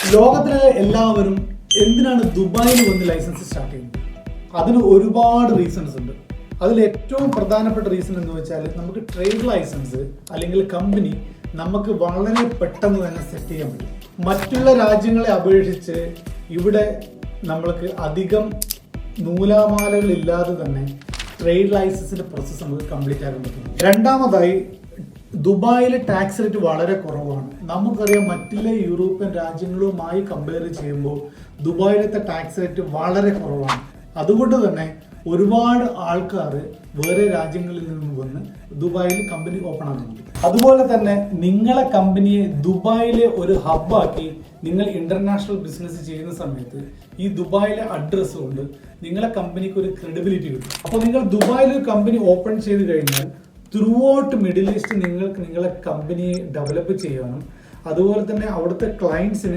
ലോകത്തിലെ എല്ലാവരും എന്തിനാണ് ദുബായിൽ വന്ന് ലൈസൻസ് സ്റ്റാർട്ട് ചെയ്യുന്നത്? അതിന് ഒരുപാട് റീസൺസ് ഉണ്ട്. അതിൽ ഏറ്റവും പ്രധാനപ്പെട്ട റീസൺ എന്ന് വെച്ചാൽ നമുക്ക് ട്രേഡ് ലൈസൻസ് അല്ലെങ്കിൽ കമ്പനി നമുക്ക് വളരെ പെട്ടെന്ന് തന്നെ സെറ്റ് ചെയ്യാൻ പറ്റും. മറ്റുള്ള രാജ്യങ്ങളെ അപേക്ഷിച്ച് ഇവിടെ നമ്മൾക്ക് അധികം നൂലാമാലകളില്ലാതെ തന്നെ ട്രേഡ് ലൈസൻസിന്റെ പ്രോസസ്സ് നമുക്ക് കംപ്ലീറ്റ് ആക്കാൻ പറ്റും. രണ്ടാമതായി, ദുബായിലെ ടാക്സ് റേറ്റ് വളരെ കുറവാണ്. നമുക്കറിയാം മറ്റുള്ള യൂറോപ്യൻ രാജ്യങ്ങളുമായി കമ്പയർ ചെയ്യുമ്പോൾ ദുബായിലത്തെ ടാക്സ് റേറ്റ് വളരെ കുറവാണ്. അതുകൊണ്ട് തന്നെ ഒരുപാട് ആൾക്കാർ വേറെ രാജ്യങ്ങളിൽ നിന്ന് വന്ന് ദുബായിൽ കമ്പനി ഓപ്പൺ ആക്കുന്നുണ്ട്. അതുപോലെ തന്നെ നിങ്ങളെ കമ്പനിയെ ദുബായിലെ ഒരു ഹബ്ബാക്കി നിങ്ങൾ ഇന്റർനാഷണൽ ബിസിനസ് ചെയ്യുന്ന സമയത്ത് ഈ ദുബായിലെ അഡ്രസ്സ് കൊണ്ട് നിങ്ങളെ കമ്പനിക്ക് ഒരു ക്രെഡിബിലിറ്റി കിട്ടും. അപ്പോൾ നിങ്ങൾ ദുബായിൽ ഒരു കമ്പനി ഓപ്പൺ ചെയ്ത് കഴിഞ്ഞാൽ ത്രൂ ഔട്ട് മിഡിൽ ഈസ്റ്റ് നിങ്ങൾക്ക് നിങ്ങളെ കമ്പനിയെ ഡെവലപ്പ് ചെയ്യാനും അതുപോലെ തന്നെ അവിടുത്തെ ക്ലയൻസിന്